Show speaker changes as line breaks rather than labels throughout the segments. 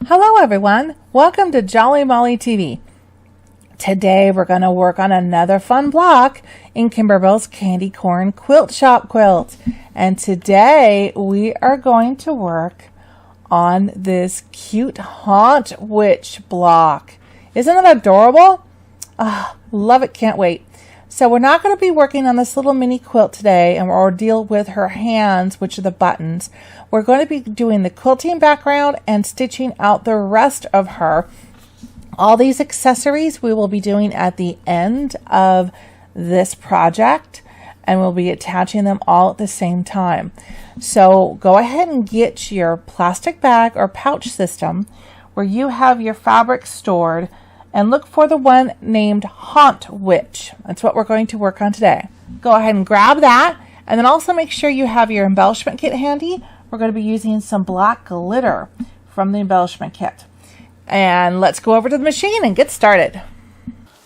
Hello everyone, welcome to Jolly Molly TV. Today we're going to work on another fun block in Kimberbell's Candy Corn Quilt Shop quilt. And today we are going to work on this cute Haunt Witch block. Isn't it adorable? Love it, can't wait. So we're not going to be working on this little mini quilt today or deal with her hands, which are the buttons. We're going to be doing the quilting background and stitching out the rest of her. All these accessories we will be doing at the end of this project, and we'll be attaching them all at the same time. So go ahead and get your plastic bag or pouch system where you have your fabric stored, and look for the one named Haunt Witch. That's what we're going to work on today. Go ahead and grab that, and then also make sure you have your embellishment kit handy. We're going to be using some black glitter from the embellishment kit. And let's go over to the machine and get started.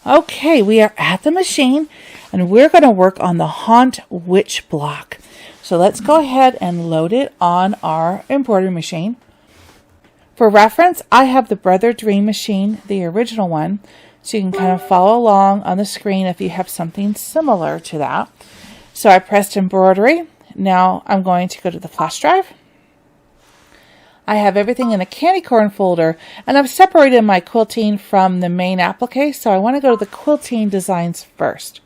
Okay, we are at the machine, and we're going to work on the Haunt Witch block. So let's go ahead and load it on our embroidery machine. For reference, I have the Brother Dream machine, the original one, so you can kind of follow along on the screen if you have something similar to that. So I pressed embroidery. Now I'm going to go to the flash drive. I have everything in a candy corn folder, and I've separated my quilting from the main applique, so I want to go to the quilting designs first.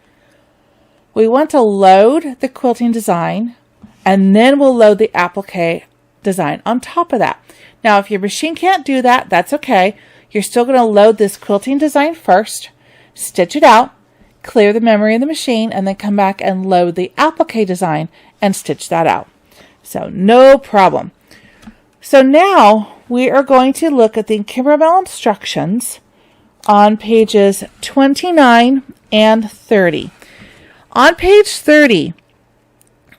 We want to load the quilting design, and then we'll load the applique design on top of that. Now, if your machine can't do that, that's okay. You're still going to load this quilting design first, stitch it out, clear the memory of the machine, and then come back and load the applique design and stitch that out. So no problem. So now we are going to look at the Kimberbell instructions on pages 29 and 30. On page 30,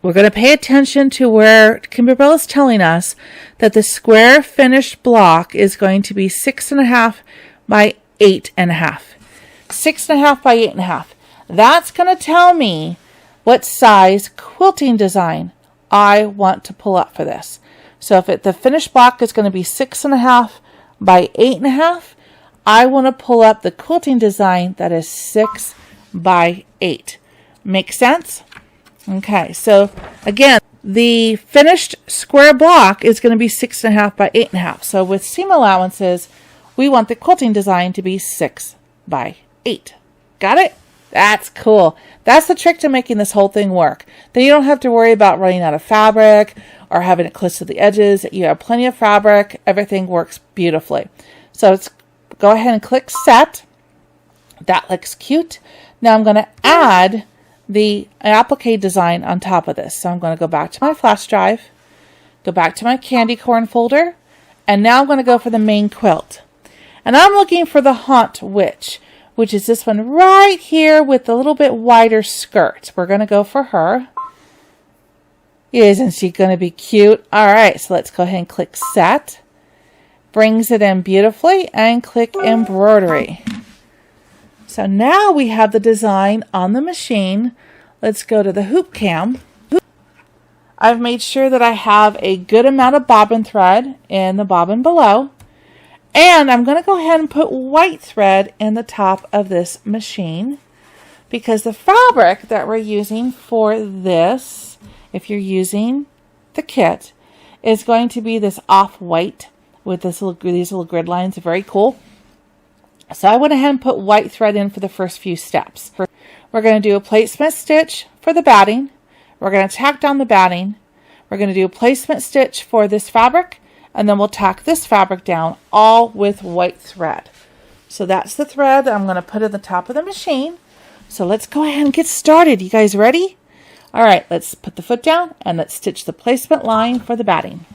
we're going to pay attention to where Kimberbell is telling us that the square finished block is going to be 6.5 by 8.5. 6.5 by 8.5. That's going to tell me what size quilting design I want to pull up for this. So if the finished block is going to be 6.5 by 8.5, I want to pull up the quilting design that is 6 by 8. Make sense? Okay, so again, the finished square block is going to be 6.5 by 8.5. So with seam allowances, we want the quilting design to be 6 by 8. Got it? That's cool. That's the trick to making this whole thing work. Then you don't have to worry about running out of fabric or having it close to the edges. You have plenty of fabric. Everything works beautifully. So let's go ahead and click Set. That looks cute. Now I'm going to add the applique design on top of this. So I'm going to go back to my flash drive, go back to my candy corn folder, and now I'm going to go for the main quilt. And I'm looking for the Haunt Witch, which is this one right here with the little bit wider skirt. We're going to go for her. Isn't she going to be cute? All right, so let's go ahead and click Set. Brings it in beautifully, and click Embroidery. So now we have the design on the machine. Let's go to the hoop cam. I've made sure that I have a good amount of bobbin thread in the bobbin below. And I'm going to go ahead and put white thread in the top of this machine, because the fabric that we're using for this, if you're using the kit, is going to be this off-white with these little grid lines. Very cool. So I went ahead and put white thread in for the first few steps. We're going to do a placement stitch for the batting. We're going to tack down the batting. We're going to do a placement stitch for this fabric, and then we'll tack this fabric down all with white thread. So that's the thread that I'm going to put at the top of the machine. So let's go ahead and get started. You guys ready? All right, let's put the foot down and let's stitch the placement line for the batting.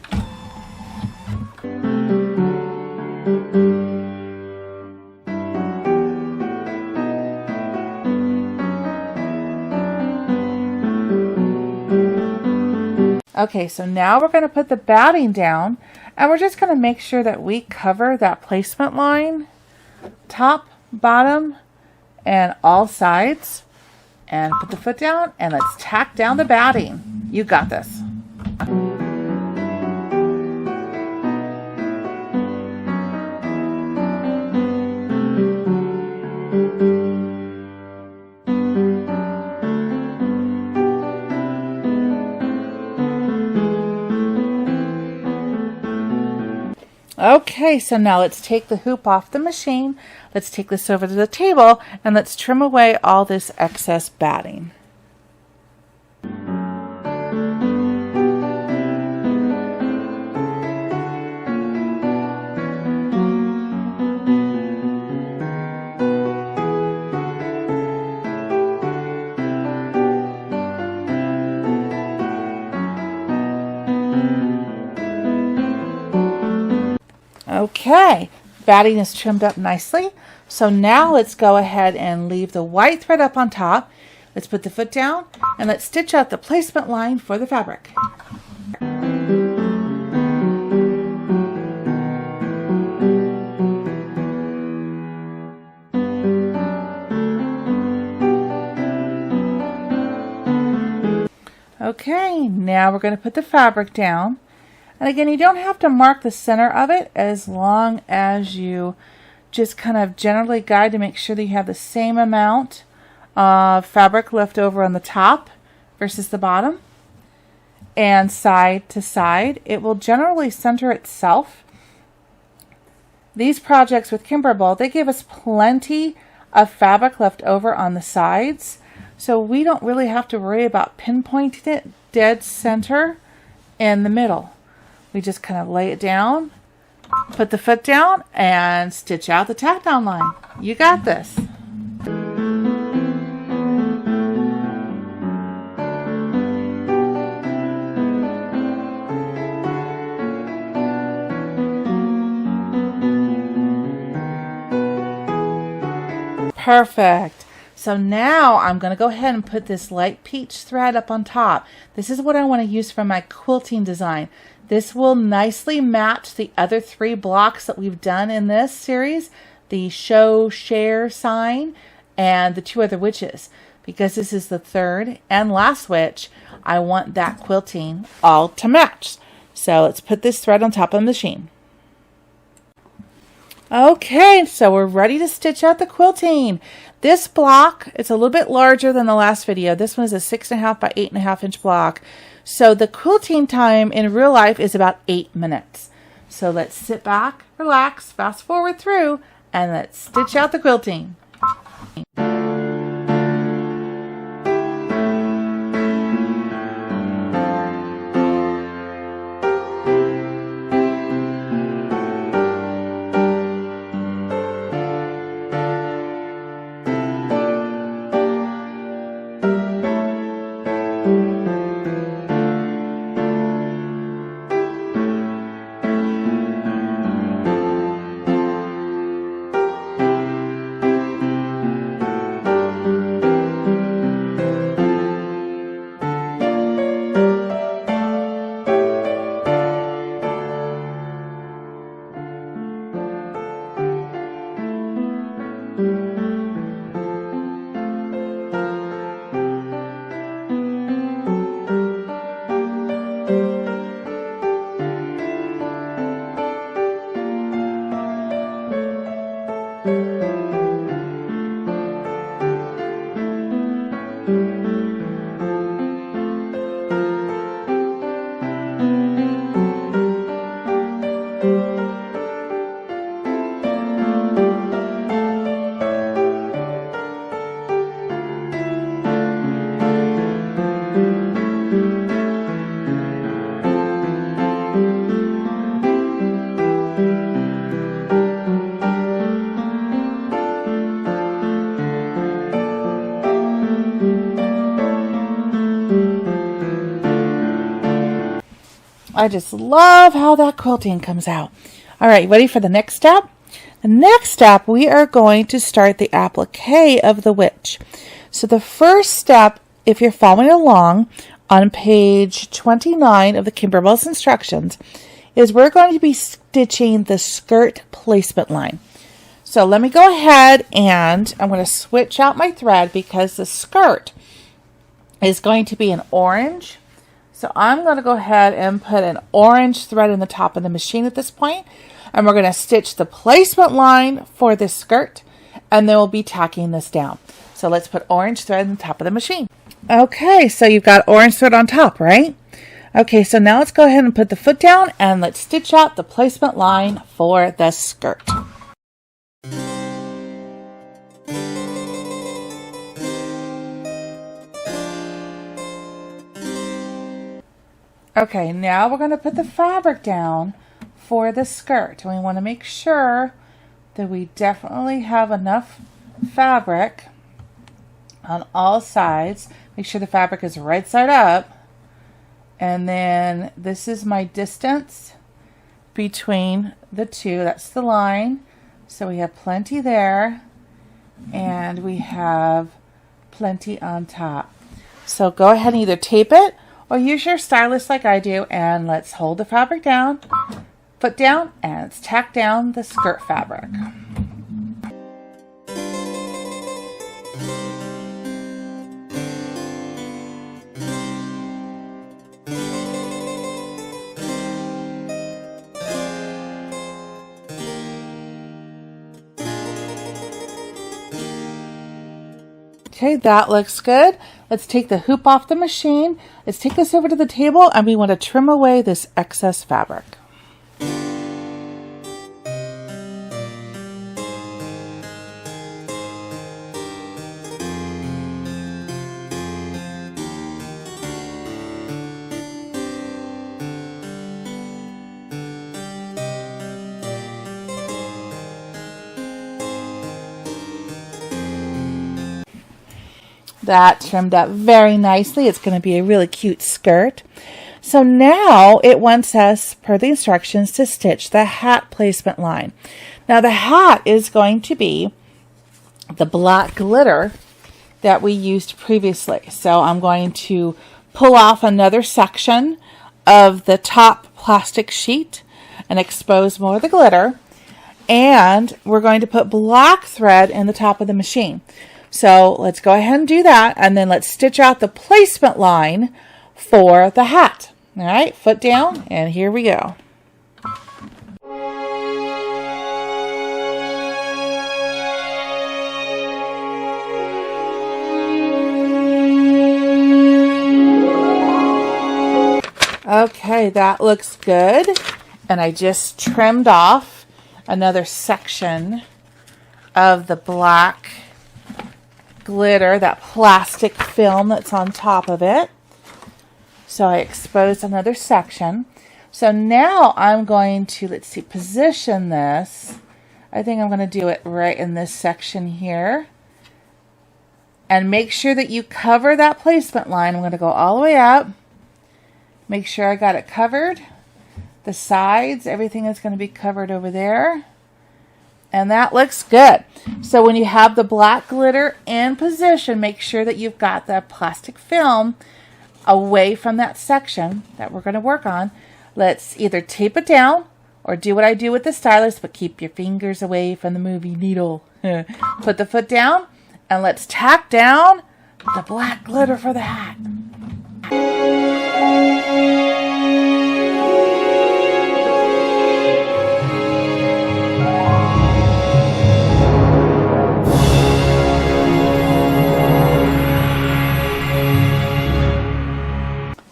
Okay, so now we're going to put the batting down, and we're just going to make sure that we cover that placement line, top, bottom, and all sides. And put the foot down, and let's tack down the batting. You got this. Okay, so now let's take the hoop off the machine. Let's take this over to the table and let's trim away all this excess batting. Okay, batting is trimmed up nicely. So now let's go ahead and leave the white thread up on top. Let's put the foot down and let's stitch out the placement line for the fabric. Okay, now we're going to put the fabric down. And again, you don't have to mark the center of it as long as you just kind of generally guide to make sure that you have the same amount of fabric left over on the top versus the bottom. And side to side, it will generally center itself. These projects with Kimberbell, they give us plenty of fabric left over on the sides. So we don't really have to worry about pinpointing it dead center in the middle. We just kind of lay it down, put the foot down, and stitch out the tack down line. You got this. Perfect. So now I'm going to go ahead and put this light peach thread up on top. This is what I want to use for my quilting design. This will nicely match the other 3 blocks that we've done in this series, the show, share sign, and the 2 other witches. Because this is the 3rd and last witch, I want that quilting all to match. So let's put this thread on top of the machine. Okay, so we're ready to stitch out the quilting. This block, it's a little bit larger than the last video. This one is a 6.5 by 8.5 inch block. So the quilting time in real life is about 8 minutes. So let's sit back, relax, fast forward through, and let's stitch out the quilting. I just love how that quilting comes out. All right, ready for the next step? The next step, we are going to start the applique of the witch. So the first step, if you're following along on page 29 of the Kimberbell's instructions, is we're going to be stitching the skirt placement line. So let me go ahead and I'm going to switch out my thread because the skirt is going to be an orange. So I'm going to go ahead and put an orange thread in the top of the machine at this point, and we're going to stitch the placement line for this skirt, and then we'll be tacking this down. So let's put orange thread in the top of the machine. Okay, so you've got orange thread on top, right? Okay, so now let's go ahead and put the foot down and let's stitch out the placement line for the skirt. Okay, now we're going to put the fabric down for the skirt. And we want to make sure that we definitely have enough fabric on all sides. Make sure the fabric is right side up. And then this is my distance between the two. That's the line. So we have plenty there. And we have plenty on top. So go ahead and either tape it or use your stylus like I do. And let's hold the fabric down, foot down, and let's tack down the skirt fabric. Okay, that looks good. Let's take the hoop off the machine. Let's take this over to the table and we want to trim away this excess fabric. That trimmed up very nicely. It's going to be a really cute skirt. So now it wants us, per the instructions, to stitch the hat placement line. Now the hat is going to be the black glitter that we used previously. So I'm going to pull off another section of the top plastic sheet and expose more of the glitter. And we're going to put black thread in the top of the machine. So let's go ahead and do that, and then let's stitch out the placement line for the hat. All right, foot down, and here we go. Okay, that looks good. And I just trimmed off another section of the black glitter, that plastic film that's on top of it. So I exposed another section. So now I'm going to, let's see, position this. I think I'm going to do it right in this section here. And make sure that you cover that placement line. I'm going to go all the way up. Make sure I got it covered. The sides, everything is going to be covered over there. And that looks good. So when you have the black glitter in position, make sure that you've got the plastic film away from that section that we're going to work on. Let's either tape it down or do what I do with the stylus, but keep your fingers away from the movie needle. Put the foot down and let's tack down the black glitter for the hat.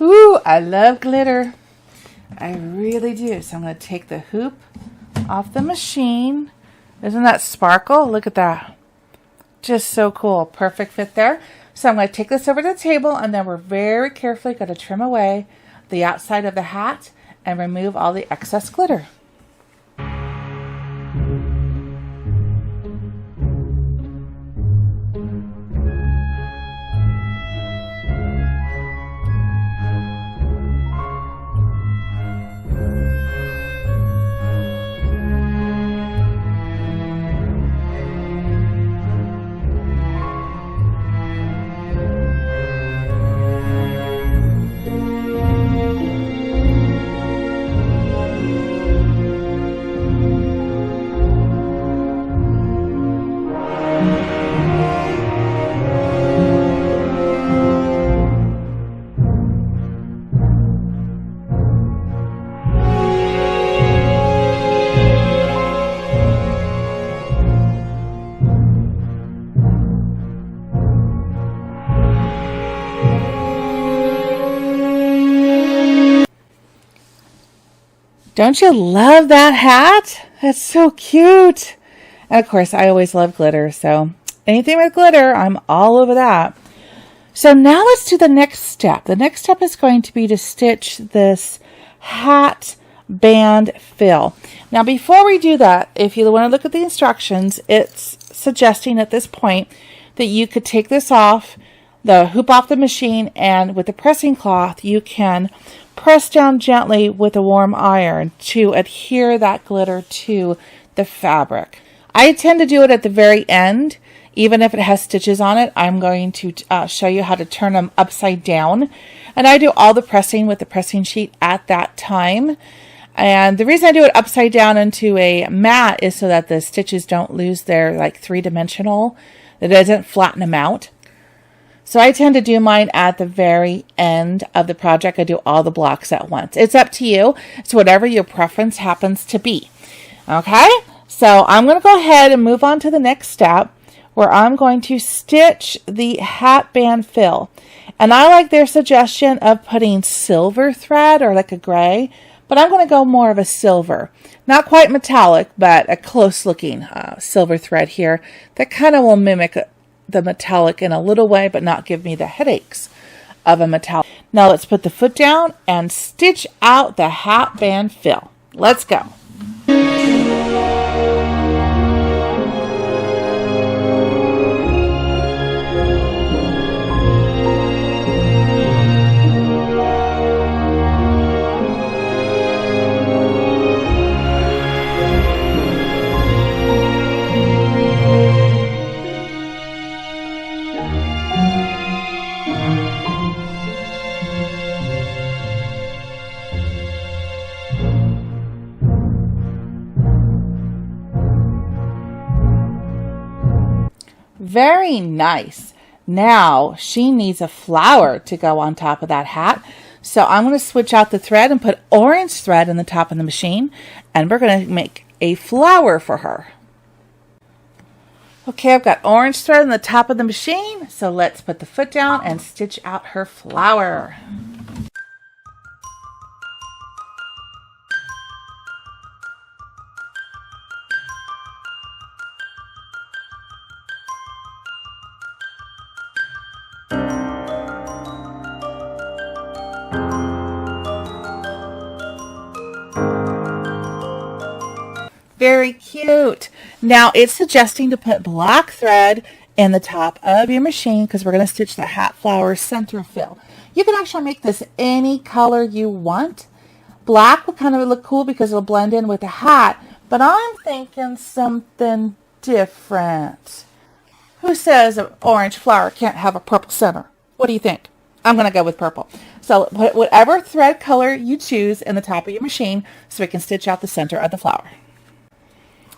Ooh, I love glitter. I really do. So I'm going to take the hoop off the machine. Isn't that sparkle? Look at that. Just so cool. Perfect fit there. So I'm going to take this over to the table, and then we're very carefully going to trim away the outside of the hat and remove all the excess glitter. Don't you love that hat? That's so cute. And of course, I always love glitter, so anything with glitter, I'm all over that. So now let's do the next step. The next step is going to be to stitch this hat band fill. Now, before we do that, if you want to look at the instructions, it's suggesting at this point that you could take this off, the hoop off the machine, and with the pressing cloth, you can press down gently with a warm iron to adhere that glitter to the fabric. I tend to do it at the very end. Even if it has stitches on it, I'm going to show you how to turn them upside down. And I do all the pressing with the pressing sheet at that time. And the reason I do it upside down into a mat is so that the stitches don't lose their like three-dimensional. It doesn't flatten them out. So I tend to do mine at the very end of the project. I do all the blocks at once. It's up to you. It's whatever your preference happens to be. Okay? So I'm going to go ahead and move on to the next step, where I'm going to stitch the hat band fill. And I like their suggestion of putting silver thread or like a gray, but I'm going to go more of a silver. Not quite metallic, but a close looking silver thread here that kind of will mimic the metallic in a little way, but not give me the headaches of a metallic. Now let's put the foot down and stitch out the hat band fill. Let's go. Very nice. Now she needs a flower to go on top of that hat. So I'm going to switch out the thread and put orange thread in the top of the machine. And we're going to make a flower for her. Okay, I've got orange thread in the top of the machine. So let's put the foot down and stitch out her flower. Very cute. Now it's suggesting to put black thread in the top of your machine because we're going to stitch the hat flower center fill. You can actually make this any color you want. Black will kind of look cool because it'll blend in with the hat, but I'm thinking something different. Who says an orange flower can't have a purple center? What do you think? I'm going to go with purple. So put whatever thread color you choose in the top of your machine so we can stitch out the center of the flower.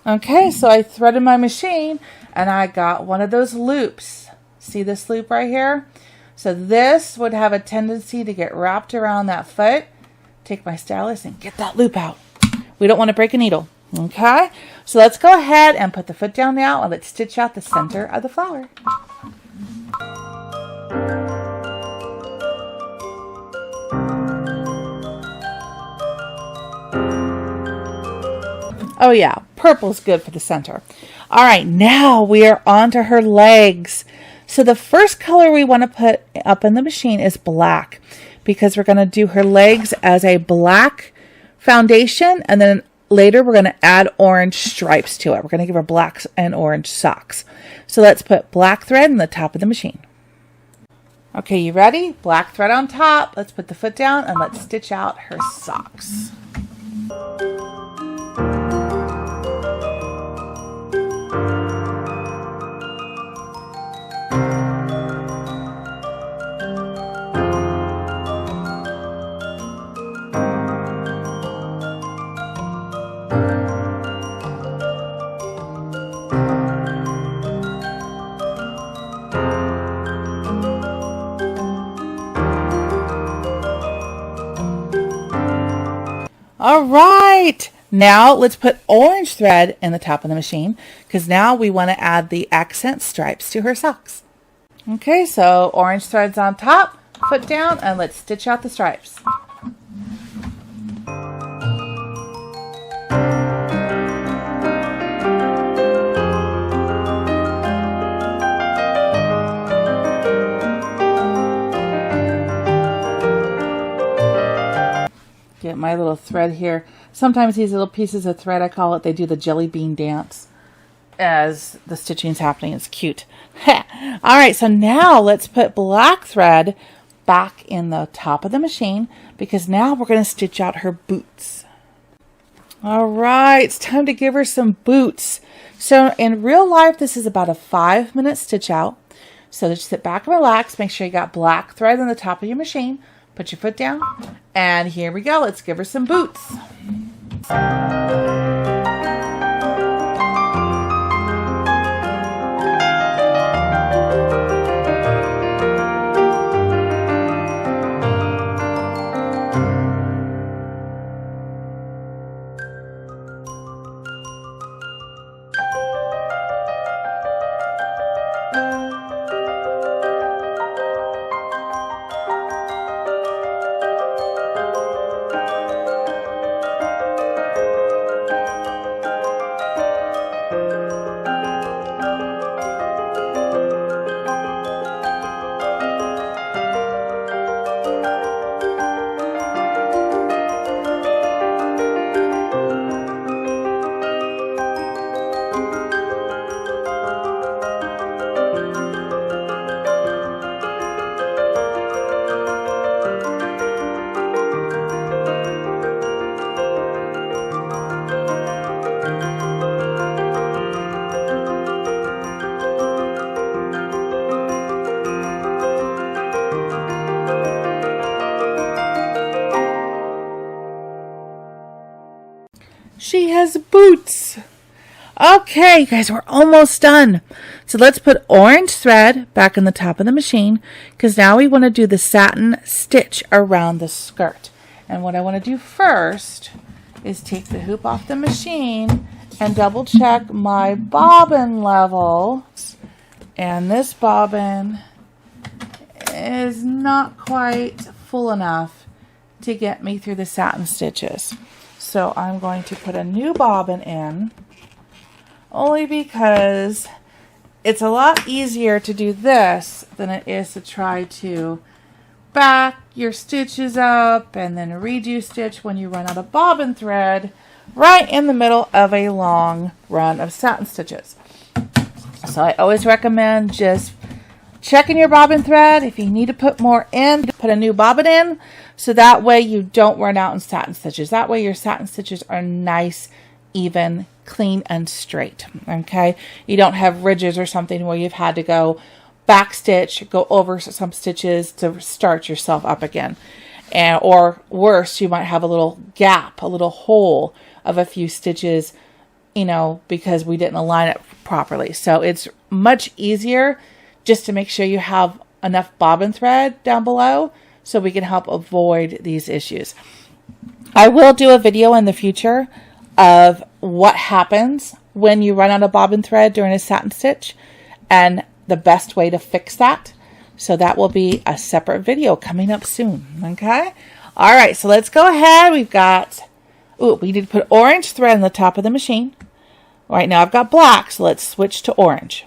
Okay, so I threaded my machine and I got one of those loops. See this loop right here? So this would have a tendency to get wrapped around that foot. Take my stylus and get that loop out. We don't want to break a needle. Okay, so let's go ahead and put the foot down now and let's stitch out the center of the flower. Oh yeah, purple's good for the center. All right, now we are on to her legs. So the first color we want to put up in the machine is black because we're going to do her legs as a black foundation, and then later we're going to add orange stripes to it. We're going to give her black and orange socks. So let's put black thread in the top of the machine. Okay, you ready? Black thread on top. Let's put the foot down and let's stitch out her socks. All right, now let's put orange thread in the top of the machine because now we want to add the accent stripes to her socks. Okay, so orange thread's on top, foot down, and let's stitch out the stripes. get my little thread here. Sometimes these little pieces of thread, I call it, they do the jelly bean dance as the stitching is happening. It's cute. All right, so now let's put black thread back in the top of the machine because now we're going to stitch out her boots. All right, it's time to give her some boots. So in real life, this is about a 5-minute stitch out. So just sit back and relax. Make sure you got black thread on the top of your machine. Put your foot down. And here we go. Let's give her some boots. She has boots. Okay, guys, we're almost done. So let's put orange thread back in the top of the machine because now we want to do the satin stitch around the skirt. And what I want to do first is take the hoop off the machine and double check my bobbin level. And this bobbin is not quite full enough to get me through the satin stitches. So I'm going to put a new bobbin in, only because it's a lot easier to do this than it is to try to back your stitches up and then redo stitch when you run out of bobbin thread right in the middle of a long run of satin stitches. So I always recommend just checking your bobbin thread. If you need to put more in, put a new bobbin in, so that way you don't run out in satin stitches. That way your satin stitches are nice, even, clean, and straight. Okay? You don't have ridges or something where you've had to go back stitch, go over some stitches to start yourself up again. And, or worse, you might have a little gap, a little hole of a few stitches, you know, because we didn't align it properly. So it's much easier just to make sure you have enough bobbin thread down below so we can help avoid these issues. I will do a video in the future of what happens when you run out of bobbin thread during a satin stitch and the best way to fix that. So that will be a separate video coming up soon. Okay? All right, so let's go ahead. We've got, we need to put orange thread on the top of the machine. Right now I've got black, so let's switch to orange.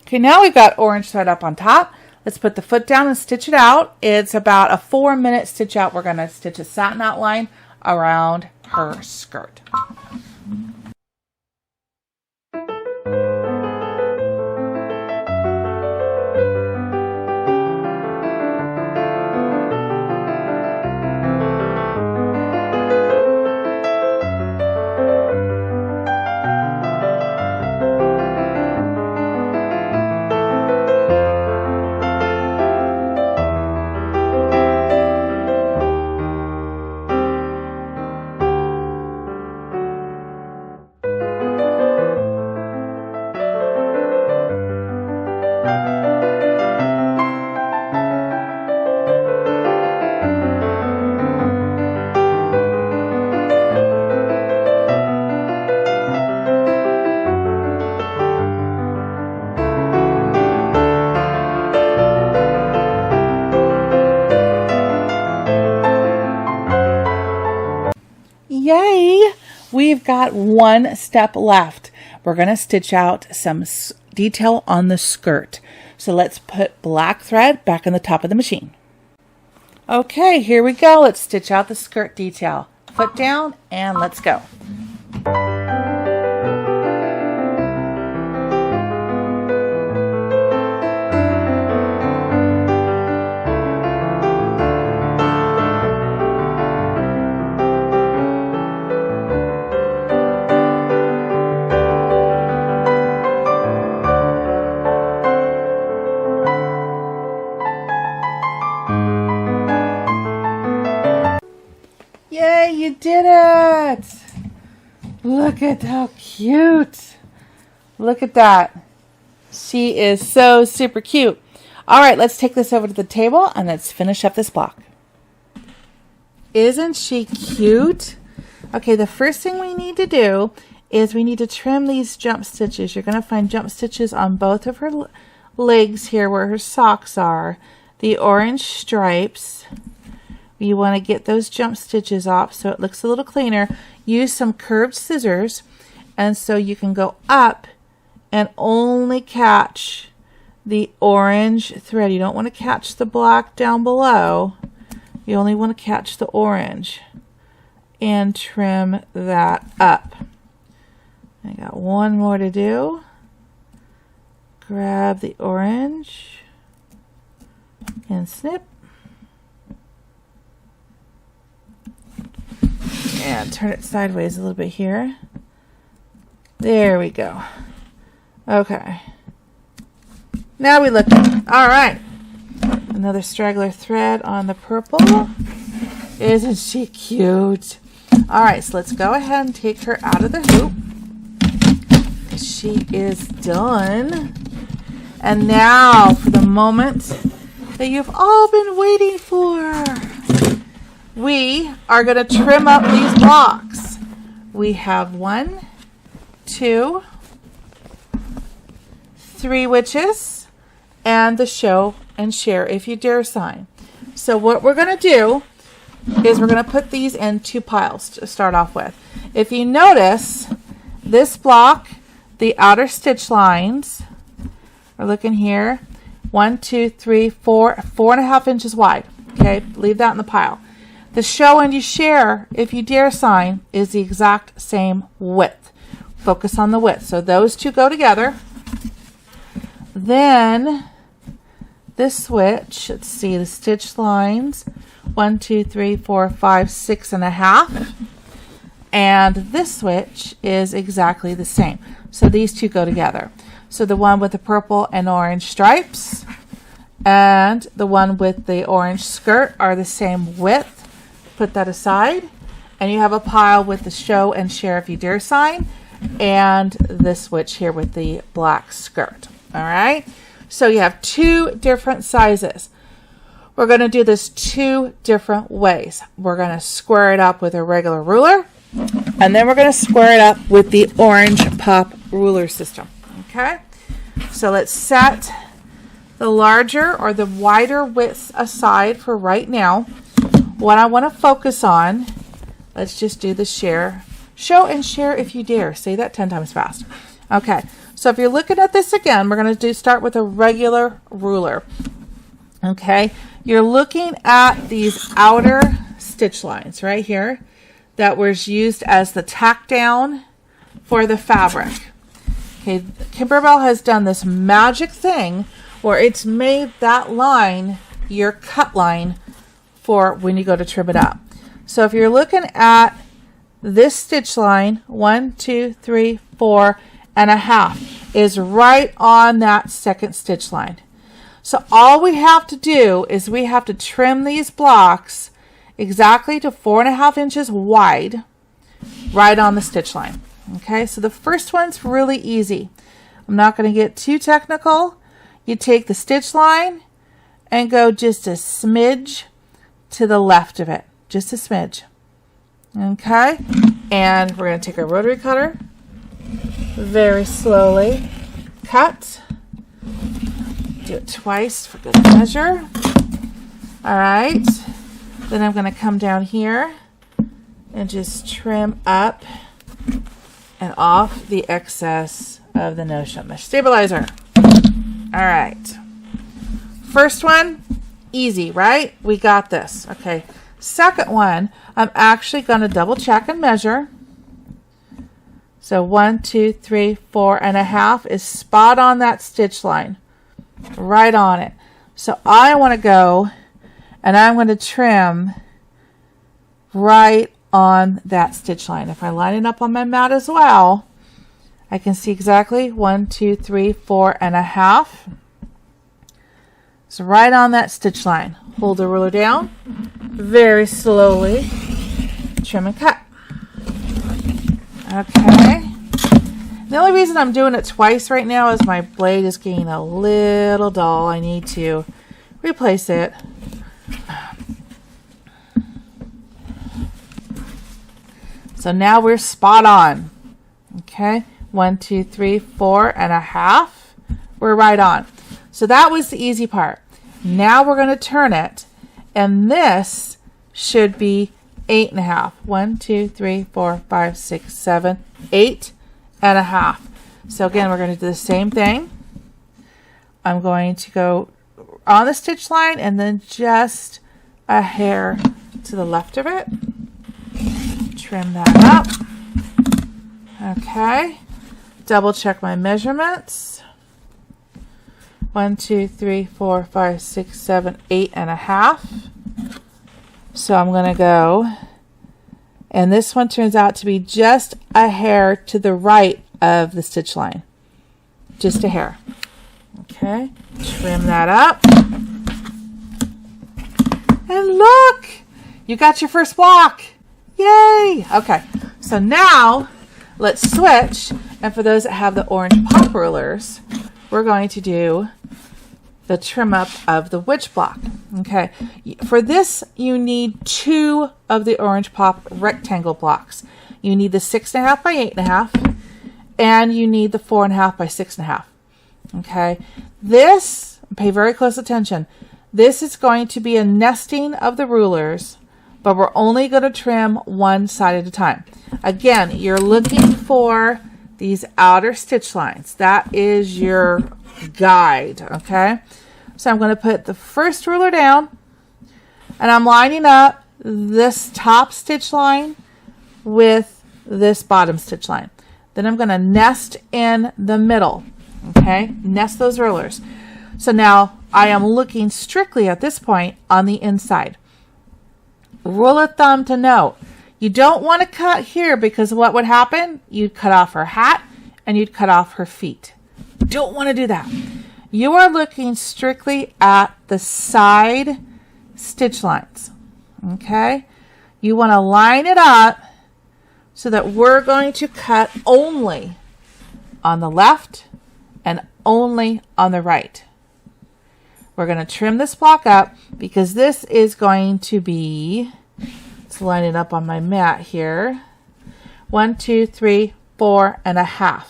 Okay, now we've got orange thread up on top. Let's put the foot down and stitch it out. It's about a 4-minute stitch out. We're going to stitch a satin outline around her skirt. Yay! We've got one step left. We're going to stitch out some detail on the skirt. So let's put black thread back on the top of the machine. Okay, here we go. Let's stitch out the skirt detail. Foot down and let's go. Yay, you did it! Look at how cute. Look at that. She is so super cute. All right, let's take this over to the table and let's finish up this block. Isn't she cute? Okay, the first thing we need to do is we need to trim these jump stitches. You're going to find jump stitches on both of her legs here where her socks are. The orange stripes. You want to get those jump stitches off so it looks a little cleaner. Use some curved scissors, and so you can go up and only catch the orange thread. You don't want to catch the black down below. You only want to catch the orange and trim that up. I got one more to do. Grab the orange and snip. And turn it sideways a little bit here. There we go. Okay. Now we look. All right. Another straggler thread on the purple. Isn't she cute? All right, so let's go ahead and take her out of the hoop. She is done. And now for the moment that you've all been waiting for. We are going to trim up these blocks. We have 1, 2, 3 witches, and the show and share if you dare sign. So what we're going to do is we're going to put these in 2 piles to start off with. If you notice, this block, the outer stitch lines, we're looking here, 1, 2, 3, 4, 4.5 inches wide. Okay, leave that in the pile. The show and you share, if you dare sign, is the exact same width. Focus on the width. So those two go together. Then this switch, let's see the stitch lines, 1, 2, 3, 4, 5, 6.5. And this switch is exactly the same. So these two go together. So the one with the purple and orange stripes and the one with the orange skirt are the same width. Put that aside, and you have a pile with the show and share if you dare sign and this switch here with the black skirt. All right, so you have 2 different sizes. We're going to do this 2 different ways. We're going to square it up with a regular ruler, and then we're going to square it up with the orange pop ruler system. Okay, so let's set the larger or the wider widths aside for right now. What I want to focus on, let's just do the share. Show and share if you dare. Say that 10 times fast. Okay, so if you're looking at this again, we're going to start with a regular ruler. Okay, you're looking at these outer stitch lines right here that was used as the tack down for the fabric. Okay, Kimberbell has done this magic thing where it's made that line your cut line for when you go to trim it up. So if you're looking at this stitch line, 1, 2, 3, 4.5 is right on that second stitch line. So all we have to do is we have to trim these blocks exactly to 4.5 inches wide right on the stitch line. Okay, so the first one's really easy. I'm not going to get too technical. You take the stitch line and go just a smidge to the left of it, just a smidge. Okay, and we're going to take our rotary cutter, very slowly cut, do it twice for good measure. All right, then I'm going to come down here and just trim up and off the excess of the no-show mesh stabilizer. All right, first one, Easy, right? We got this. Okay. Second one, I'm actually going to double check and measure. So 1, 2, 3, 4.5 is spot on that stitch line. Right on it. So I want to go and I'm going to trim right on that stitch line. If I line it up on my mat as well, I can see exactly 1, 2, 3, 4.5. So right on that stitch line. Hold the ruler down, very slowly, trim and cut. Okay. The only reason I'm doing it twice right now is my blade is getting a little dull. I need to replace it. So now we're spot on. Okay. 1, 2, 3, 4.5. We're right on. So that was the easy part. Now we're going to turn it, and this should be 8.5. 1, 2, 3, 4, 5, 6, 7, 8.5. So again, we're going to do the same thing. I'm going to go on the stitch line and then just a hair to the left of it. Trim that up. Okay. Double check my measurements. 1, 2, 3, 4, 5, 6, 7, 8.5. So I'm going to go, and this one turns out to be just a hair to the right of the stitch line. Just a hair. Okay, trim that up. And look, you got your first block. Yay! Okay, so now let's switch. And for those that have the orange pop rulers, we're going to do the trim up of the witch block. Okay, for this you need 2 of the orange pop rectangle blocks. You need the 6.5 by 8.5 and you need the 4.5 by 6.5. Okay, this, pay very close attention, this is going to be a nesting of the rulers, but we're only going to trim one side at a time. Again, you're looking for these outer stitch lines. That is your guide. Okay, so I'm going to put the first ruler down and I'm lining up this top stitch line with this bottom stitch line. Then I'm going to nest in the middle. Okay, nest those rulers. So now I am looking strictly at this point on the inside. Rule of thumb to note, you don't want to cut here because what would happen? You'd cut off her hat and you'd cut off her feet. Don't want to do that. You are looking strictly at the side stitch lines. Okay? You want to line it up so that we're going to cut only on the left and only on the right. We're going to trim this block up because this is going to be, let's line it up on my mat here, 1, 2, 3, 4.5.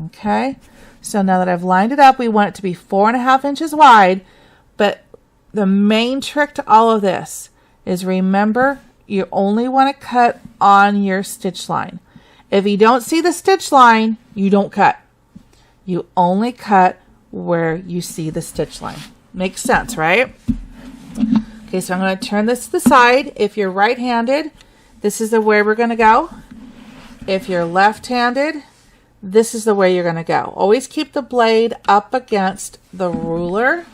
Okay, so now that I've lined it up, we want it to be 4.5 inches wide, but the main trick to all of this is remember, you only want to cut on your stitch line. If you don't see the stitch line, you don't cut. You only cut where you see the stitch line. Makes sense, right? Okay, so I'm going to turn this to the side. If you're right-handed, this is the way we're going to go. If you're left-handed, this is the way you're going to go. Always keep the blade up against the ruler.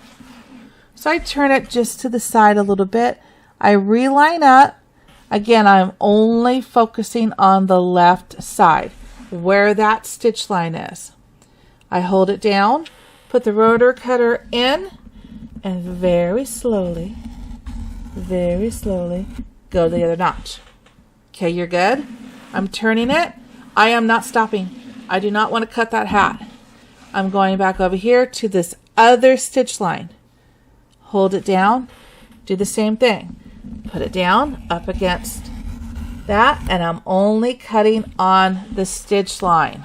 So I turn it just to the side a little bit. I reline up. Again, I'm only focusing on the left side, where that stitch line is. I hold it down, put the rotor cutter in, and very slowly go to the other notch. Okay, you're good? I'm turning it. I am not stopping. I do not want to cut that hat. I'm going back over here to this other stitch line. Hold it down. Do the same thing. Put it down up against that, and I'm only cutting on the stitch line.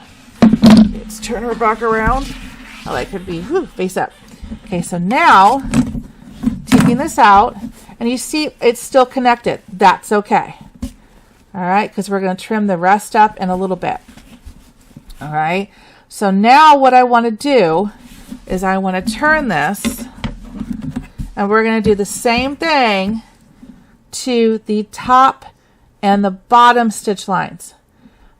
Let's turn her back around. I like her to be face up. Okay, so now taking this out, and you see it's still connected. That's okay. All right, because we're going to trim the rest up in a little bit. All right, so now what I want to do is I want to turn this, And we're going to do the same thing to the top and the bottom stitch lines.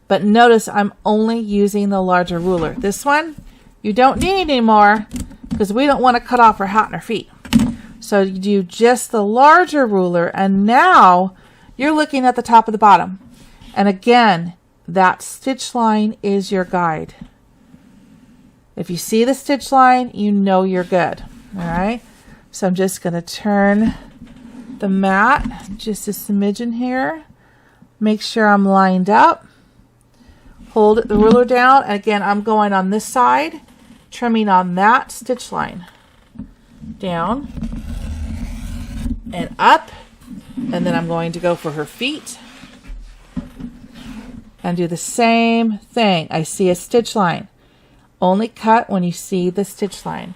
But notice I'm only using the larger ruler. This one, you don't need anymore because we don't want to cut off her hat and her feet. So you do just the larger ruler, and now you're looking at the top of the bottom. And again, that stitch line is your guide. If you see the stitch line, you know you're good. All right. So I'm just going to turn the mat just a smidgen here. Make sure I'm lined up. Hold the ruler down. Again, I'm going on this side, trimming on that stitch line. Down and up. And then I'm going to go for her feet and do the same thing. I see a stitch line. Only cut when you see the stitch line.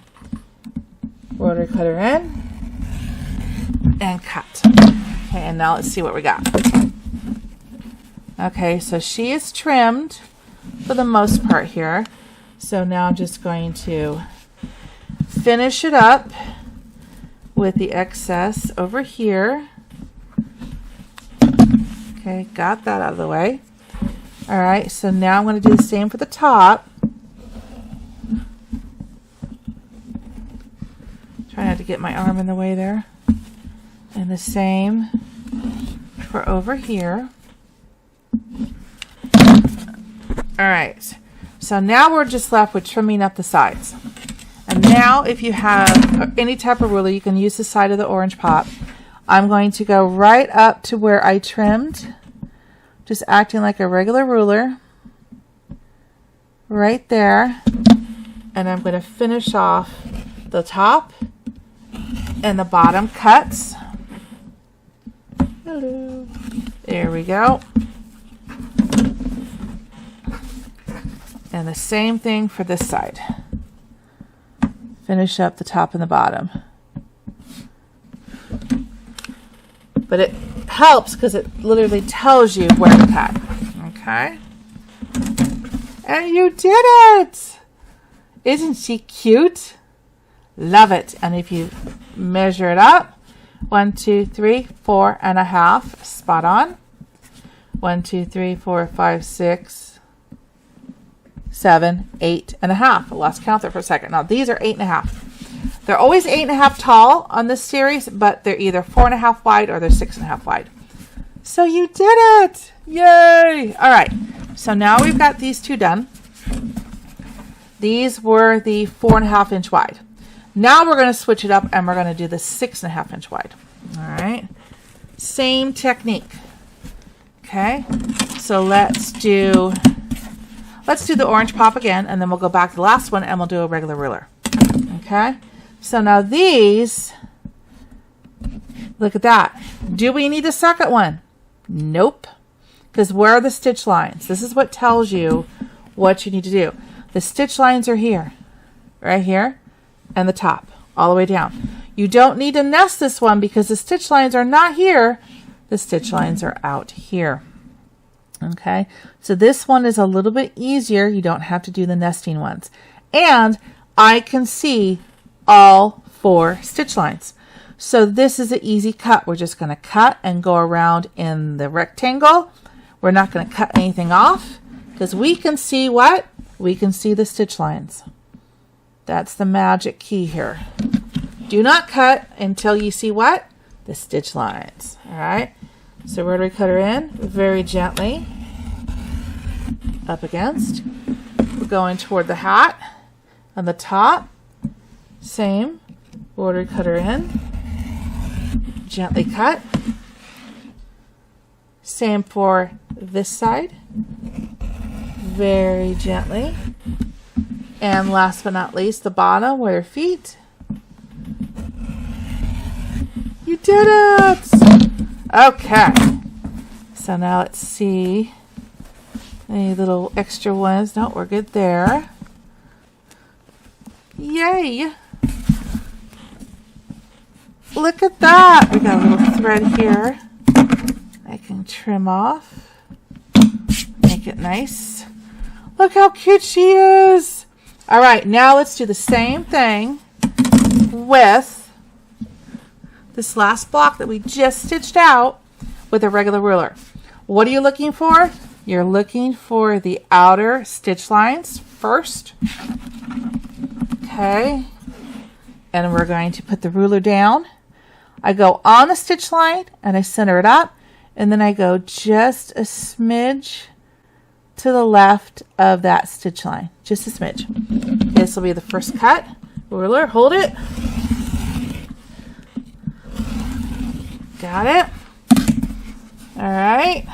Rotary cutter in and cut. Okay, and now let's see what we got. Okay, so she is trimmed for the most part here. So now I'm just going to finish it up with the excess over here. Okay, got that out of the way. All right, so now I'm going to do the same for the top. Try not to get my arm in the way there. And the same for over here. All right, so now we're just left with trimming up the sides. And now if you have any type of ruler, you can use the side of the orange pop. I'm going to go right up to where I trimmed, just acting like a regular ruler, right there. And I'm going to finish off the top and the bottom cuts. Hello. There we go. And the same thing for this side. Finish up the top and the bottom. But it helps because it literally tells you where to cut. Okay? And you did it! Isn't she cute? Love it. And if you measure it up, 1, 2, 3, 4.5, spot on. 1, 2, 3, 4, 5, 6, 7, 8.5. I lost count there for a second. Now these are 8.5. They're always 8.5 tall on this series, but they're either 4.5 wide or they're 6.5 wide. So you did it! Yay! All right. So now we've got these two done. These were the 4.5 inch wide. Now we're going to switch it up and we're going to do the 6.5 inch wide. All right. Same technique. Okay. So let's do the orange pop again, and then we'll go back to the last one and we'll do a regular ruler. Okay. So now these, look at that. Do we need a second one? Nope. Because where are the stitch lines? This is what tells you what you need to do. The stitch lines are here, right here, and the top, all the way down. You don't need to nest this one because the stitch lines are not here. The stitch lines are out here. Okay, so this one is a little bit easier. You don't have to do the nesting ones. And I can see all 4 stitch lines. So this is an easy cut. We're just going to cut and go around in the rectangle. We're not going to cut anything off because we can see what? We can see the stitch lines. That's the magic key here. Do not cut until you see what? The stitch lines. All right. So rotary cutter in very gently up against. We're going toward the hat on the top. Same. Rotary cutter in. Gently cut. Same for this side. Very gently. And last but not least, the bottom with her feet. You did it! Okay. So now let's see. Any little extra ones? No, we're good there. Yay! Look at that! We got a little thread here. I can trim off. Make it nice. Look how cute she is! All right, now let's do the same thing with this last block that we just stitched out with a regular ruler. What are you looking for? You're looking for the outer stitch lines first. Okay. And we're going to put the ruler down. I go on the stitch line and I center it up, and then I go just a smidge to the left of that stitch line, just a smidge. This will be the first cut. Ruler, hold it. Got it. All right.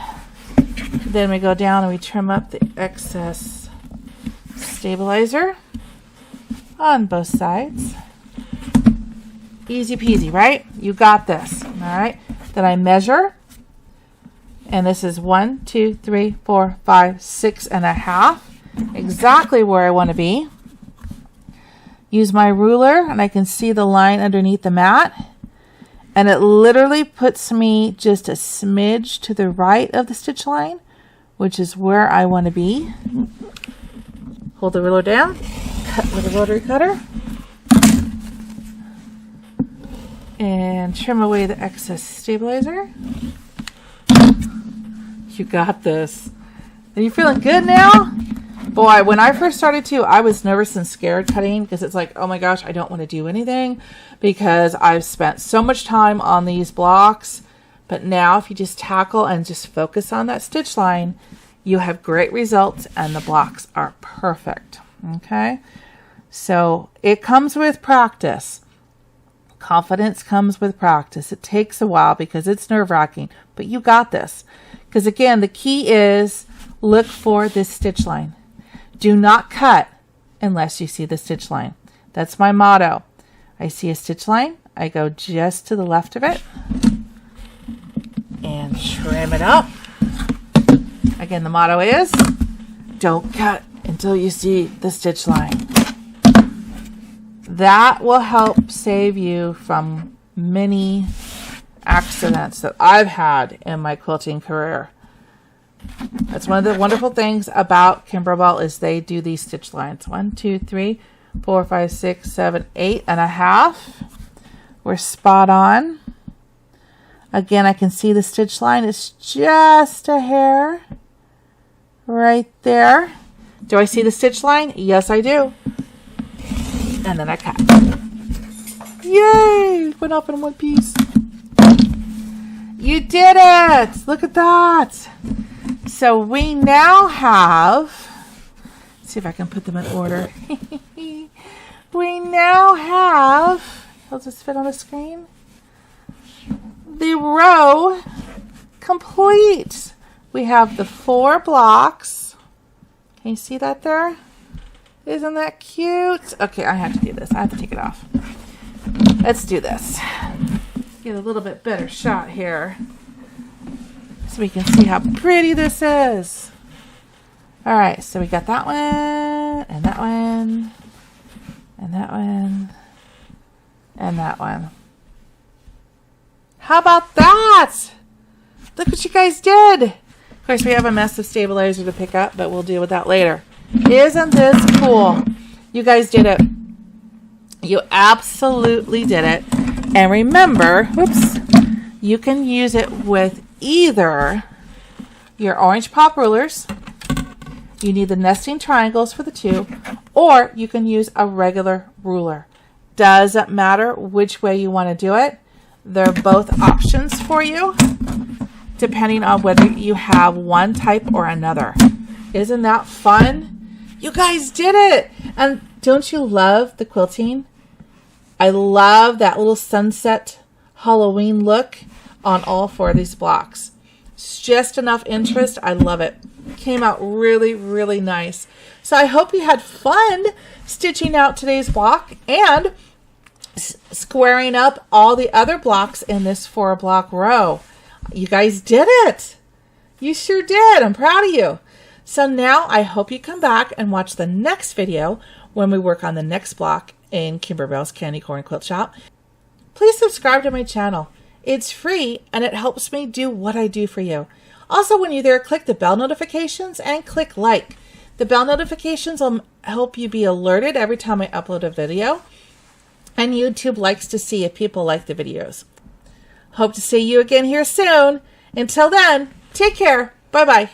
Then we go down and we trim up the excess stabilizer on both sides. Easy peasy, right? You got this. All right. Then I measure, and this is 1, 2, 3, 4, 5, 6.5. Exactly where I want to be. Use my ruler, and I can see the line underneath the mat, and it literally puts me just a smidge to the right of the stitch line, which is where I want to be. Hold the ruler down, cut with a rotary cutter, and trim away the excess stabilizer. You got this. Are you feeling good now? Boy, when I first started to, I was nervous and scared cutting, because it's like, oh my gosh, I don't want to do anything because I've spent so much time on these blocks. But now if you just tackle and just focus on that stitch line, you have great results and the blocks are perfect. Okay. So it comes with practice. Confidence comes with practice. It takes a while because it's nerve-wracking, but you got this. Because again, the key is look for this stitch line. Do not cut unless you see the stitch line. That's my motto. I see a stitch line, I go just to the left of it and trim it up. Again, the motto is don't cut until you see the stitch line. That will help save you from many accidents that I've had in my quilting career. That's one of the wonderful things about Kimberbell is they do these stitch lines. 1, 2, 3, 4, 5, 6, 7, 8.5. We're spot on. Again, I can see the stitch line is just a hair right there. Do I see the stitch line? Yes, I do. And then I cut. Yay! Went up in one piece. You did it! Look at that! So we now have, let's see if I can put them in order. We now have, will this fit on the screen? The row complete. We have the 4 blocks. Can you see that there? Isn't that cute? Okay, I have to do this. I have to take it off. Let's do this. Get a little bit better shot here so we can see how pretty this is. All right, so we got that one, and that one, and that one, and that one. How about that? Look what you guys did. Of course, we have a mess of stabilizer to pick up, but we'll deal with that later. Isn't this cool? You guys did it. You absolutely did it. And remember, whoops, you can use it with either your orange pop rulers. You need the nesting triangles for the 2, or you can use a regular ruler. Doesn't matter which way you want to do it. They're both options for you, depending on whether you have one type or another. Isn't that fun? You guys did it! And don't you love the quilting? I love that little sunset Halloween look on all 4 of these blocks. It's just enough interest. I love it. Came out really, really nice. So I hope you had fun stitching out today's block and squaring up all the other blocks in this 4-block row. You guys did it. You sure did. I'm proud of you. So now I hope you come back and watch the next video when we work on the next block in Kimberbell's Candy Corn Quilt Shop. Please subscribe to my channel. It's free and it helps me do what I do for you. Also, when you're there, click the bell notifications and click like. The bell notifications will help you be alerted every time I upload a video. And YouTube likes to see if people like the videos. Hope to see you again here soon. Until then, take care. Bye-bye.